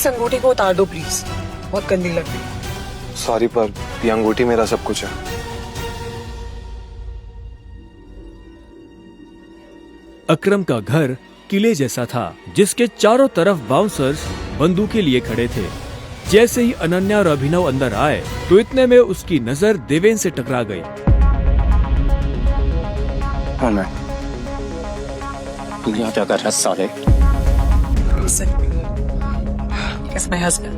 इस अंगूठी को उतार दो प्लीज, बहुत गंदी लग रही है। सॉरी, पर ये अंगूठी मेरा सब कुछ है। अकरम का घर किले जैसा था, जिसके चारों तरफ बाउंसर्स बंदूकें लिए खड़े थे। जैसे ही अनन्या और अभिनव अंदर आए तो इतने में उसकी नजर देवेन से टकरा गई। तू यहाँ क्या कर रहा है साले? It's my husband.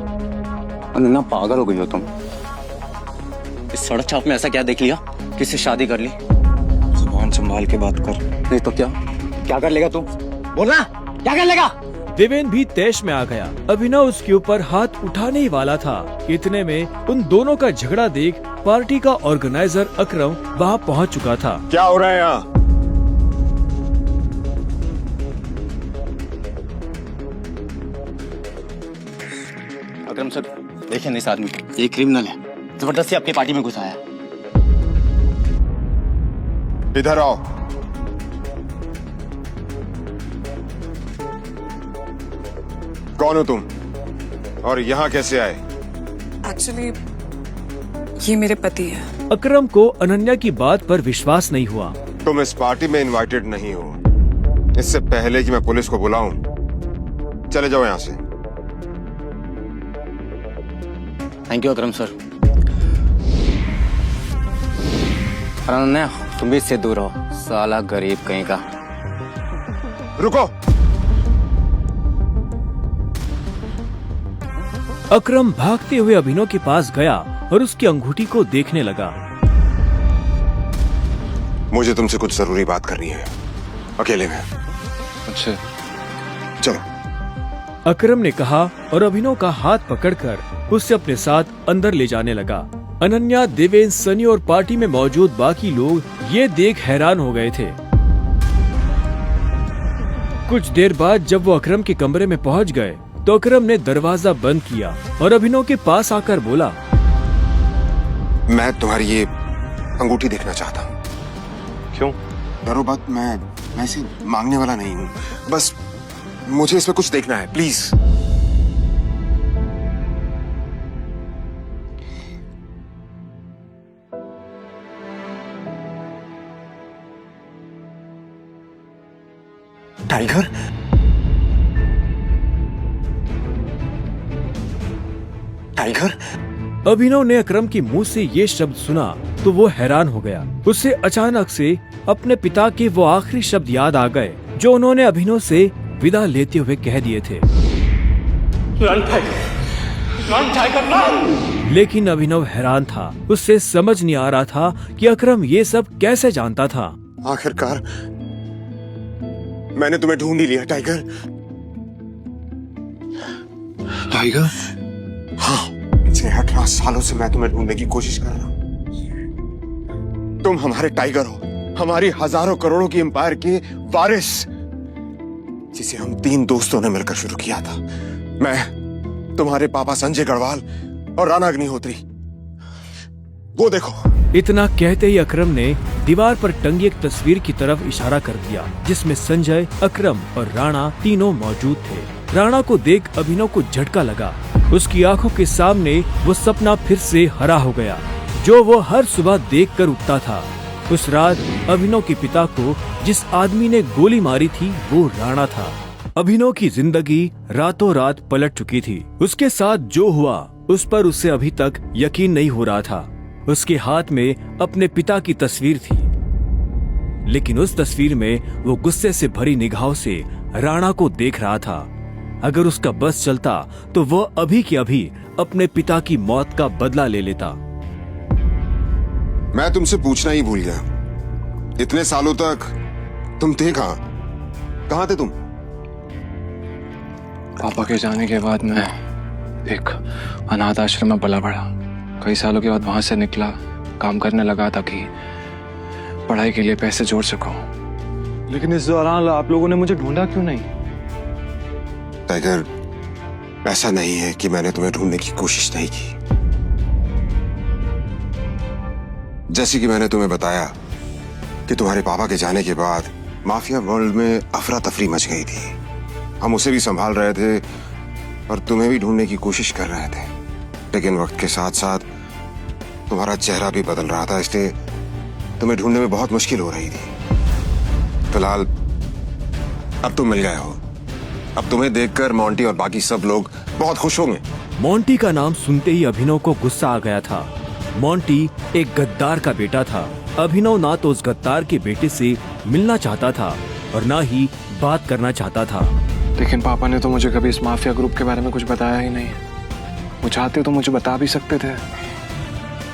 अनन्या, पागल हो गई हो तुम? इस सड़क छाप में ऐसा क्या देख लिया किससे शादी कर ली? जुबान संभाल के बात कर। नहीं तो क्या कर लेगा तू? बोलना, क्या कर लेगा? देवेन भी तैश में आ गया। अभिनव उसके ऊपर हाथ उठाने ही वाला था। इतने में उन दोनों का झगड़ा देख पार्टी का ऑर्गेनाइजर अकरम वहाँ पहुँच चुका था। क्या हो रहा है यहाँ? अकरम सर, देखिए ना इस आदमी को, ये क्रिमिनल है, जबरदस्ती आपकी पार्टी में घुसा है। इधर आओ। कौन हो तुम और यहाँ कैसे आए? एक्चुअली ये मेरे पति है। अकरम को अनन्या की बात पर विश्वास नहीं हुआ। तुम इस पार्टी में इनवाइटेड नहीं हो। इससे पहले कि मैं पुलिस को बुलाऊं, चले जाओ यहाँ से। Thank you Akram sir. Ananya, तुम भी इससे दूर रहो, साला गरीब कहीं का। रुको। अकरम भागते हुए अभिनव के पास गया और उसकी अंगूठी को देखने लगा। मुझे तुमसे कुछ जरूरी बात करनी है, अकेले में। अच्छा, चलो। अकरम ने कहा और अभिनव का हाथ पकड़कर उसे अपने साथ अंदर ले जाने लगा। अनन्या, देवेन, सनी और पार्टी में मौजूद बाकी लोग ये देख हैरान हो गए थे। कुछ देर बाद जब वो अकरम के कमरे में पहुंच गए तो अकरम ने दरवाजा बंद किया और अभिनव के पास आकर बोला, मैं तुम्हारी ये अंगूठी देखना चाहता हूँ। क्यों? डरो मत, मैं ऐसे मांगने वाला नहीं हूँ, बस मुझे इसमें कुछ देखना है, प्लीज। टाइगर? टाइगर? अभिनव ने अकरम के मुंह से ये शब्द सुना तो वो हैरान हो गया। उसे अचानक से अपने पिता के वो आखिरी शब्द याद आ गए जो उन्होंने अभिनव से विदा लेते हुए कह दिए थे। लेकिन अभिनव हैरान था। उससे समझ नहीं आ रहा था कि अकरम ये सब कैसे जानता था। आखिरकार मैंने तुम्हें ढूंढ ही लिया, टाइगर। टाइगर? हाँ, पिछले 18 सालों से मैं तुम्हें ढूंढने की कोशिश कर रहा हूं। तुम हमारे टाइगर हो, हमारी हजारों करोड़ों की एम्पायर के वारिस, जिसे हम 3 दोस्तों ने मिलकर शुरू किया था। मैं, तुम्हारे पापा संजय गढ़वाल और राणा अग्निहोत्री। वो देखो। इतना कहते ही अकरम ने दीवार पर टंगी एक तस्वीर की तरफ इशारा कर दिया, जिसमें संजय, अकरम और राणा तीनों मौजूद थे। राणा को देख अभिनव को झटका लगा। उसकी आंखों के सामने वो सपना फिर से हरा हो गया जो वो हर सुबह देखकर उठता था। उस रात अभिनव के पिता को जिस आदमी ने गोली मारी थी वो राणा था। अभिनव की जिंदगी रातों रात पलट चुकी थी। उसके साथ जो हुआ उस पर उसे अभी तक यकीन नहीं हो रहा था। उसके हाथ में अपने पिता की तस्वीर थी, लेकिन उस तस्वीर में वो गुस्से से भरी निगाहों से राणा को देख रहा था। अगर उसका बस चलता तो वो अभी के अभी अपने पिता की मौत का बदला ले लेता। मैं तुमसे पूछना ही भूल गया, इतने सालों तक तुम थे कहाँ? कहाँ थे तुम? पापा के जाने के बाद मैं एक अनाथ आश्रम में पला बढ़ा। कई सालों के बाद वहां से निकला, काम करने लगा ताकि पढ़ाई के लिए पैसे जोड़ सकूं। लेकिन इस दौरान आप लोगों ने मुझे ढूंढा क्यों नहीं? टाइगर, ऐसा नहीं है कि मैंने तुम्हें ढूंढने की कोशिश नहीं की। जैसे कि मैंने तुम्हें बताया कि तुम्हारे पापा के जाने के बाद माफिया वर्ल्ड में अफरा तफरी मच गई थी। हम उसे भी संभाल रहे थे और तुम्हें भी ढूंढने की कोशिश कर रहे थे, लेकिन वक्त के साथ साथ तुम्हारा चेहरा भी बदल रहा था, इसलिए तुम्हें ढूंढने में बहुत मुश्किल हो रही थी। फिलहाल अब तुम मिल गए हो। अब तुम्हें देखकर मोंटी और बाकी सब लोग बहुत खुश होंगे। मोंटी का नाम सुनते ही अभिनव को गुस्सा आ गया था। मोंटी एक गद्दार का बेटा था। अभिनव ना तो उस गद्दार के बेटे से मिलना चाहता था और ना ही बात करना चाहता था। लेकिन पापा ने तो मुझे कभी इस माफिया ग्रुप के बारे में कुछ बताया ही नहीं। वो चाहते तो मुझे बता भी सकते थे।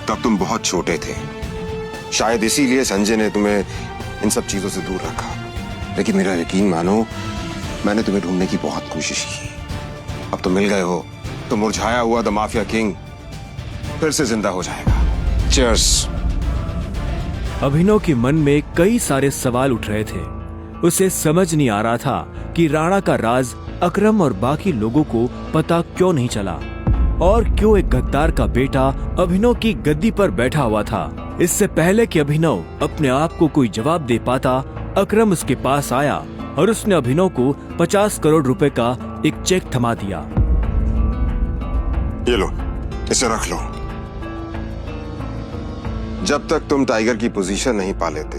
तब तुम बहुत छोटे थे, शायद इसीलिए संजय ने तुम्हें इन सब चीजों से दूर रखा। लेकिन मेरा यकीन मानो, मैंने तुम्हें ढूंढने की बहुत कोशिश की। अब तुम मिल गए हो तो मुरझाया हुआ द माफिया किंग फिर से जिंदा हो जाएगा। चीयर्स। अभिनव के मन में कई सारे सवाल उठ रहे थे। उसे समझ नहीं आ रहा था कि राणा का राज अकरम और बाकी लोगों को पता क्यों नहीं चला और क्यों एक गद्दार का बेटा अभिनव की गद्दी पर बैठा हुआ था। इससे पहले कि अभिनव अपने आप को कोई जवाब दे पाता, अकरम उसके पास आया और उसने अभिनव को 50 करोड़ रुपए का एक चेक थमा दिया। ये लो, इसे रख लो। जब तक तुम टाइगर की पोजीशन नहीं पा लेते,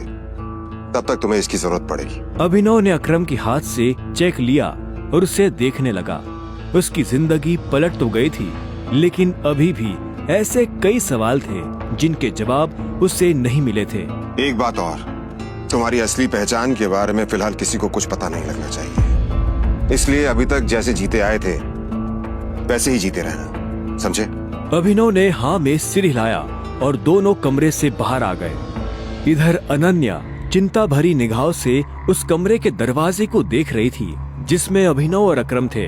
तब तक तुम्हें इसकी जरूरत पड़ेगी। अभिनव ने अकरम के हाथ से चेक लिया और उसे देखने लगा। उसकी जिंदगी पलट तो गई थी, लेकिन अभी भी ऐसे कई सवाल थे जिनके जवाब उसे नहीं मिले थे। एक बात और, तुम्हारी असली पहचान के बारे में फिलहाल किसी को कुछ पता नहीं लगना चाहिए। इसलिए अभी तक जैसे जीते आए थे वैसे ही जीते रहना, समझे? अभिनव ने हाँ में सिर हिलाया और दोनों कमरे से बाहर आ गए। इधर अनन्या चिंता भरी निगाहों से उस कमरे के दरवाजे को देख रही थी जिसमें अभिनव और अकरम थे।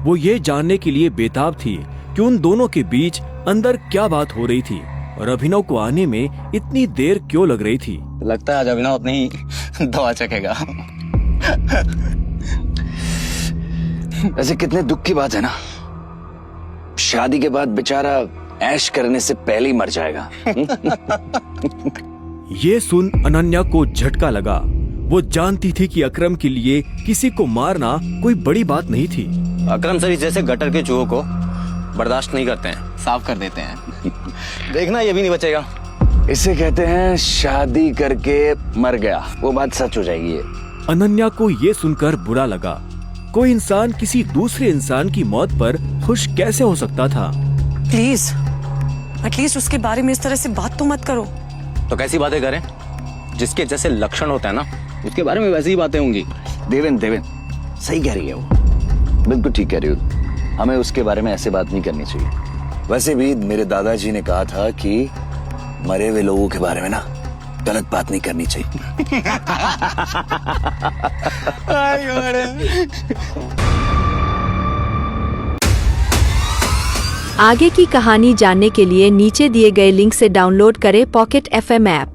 वो ये जानने के लिए बेताब थी कि उन दोनों के बीच अंदर क्या बात हो रही थी और अभिनव को आने में इतनी देर क्यों लग रही थी। लगता है आज अभिनव अपनी दवा चखेगा। ऐसे कितने दुख की बात है ना, शादी के बाद बेचारा ऐश करने से पहले ही मर जाएगा। ये सुन अनन्या को झटका लगा। वो जानती थी कि अकरम के लिए किसी को मारना कोई बड़ी बात नहीं थी। अकरम सर जैसे गटर के चूहों को बर्दाश्त नहीं करते हैं, साफ कर देते हैं। देखना ये भी नहीं बचेगा। इसे कहते हैं शादी करके मर गया, वो बात सच हो जाएगी ये। अनन्या को ये सुनकर बुरा लगा। कोई इंसान किसी दूसरे इंसान की मौत पर खुश कैसे हो सकता था। प्लीज एटलीस्ट उसके बारे में इस तरह से बात तो मत करो। तो कैसी बातें करें? जिसके जैसे लक्षण होते हैं ना, उसके बारे में वैसी ही बातें होंगी। देवेन सही कह रही है वो, बिल्कुल ठीक कह रही हो। हमें उसके बारे में ऐसे बात नहीं करनी चाहिए। वैसे भी मेरे दादाजी ने कहा था कि मरे हुए लोगों के बारे में ना गलत बात नहीं करनी चाहिए। आगे की कहानी जानने के लिए नीचे दिए गए लिंक से डाउनलोड करें पॉकेट FM ऐप।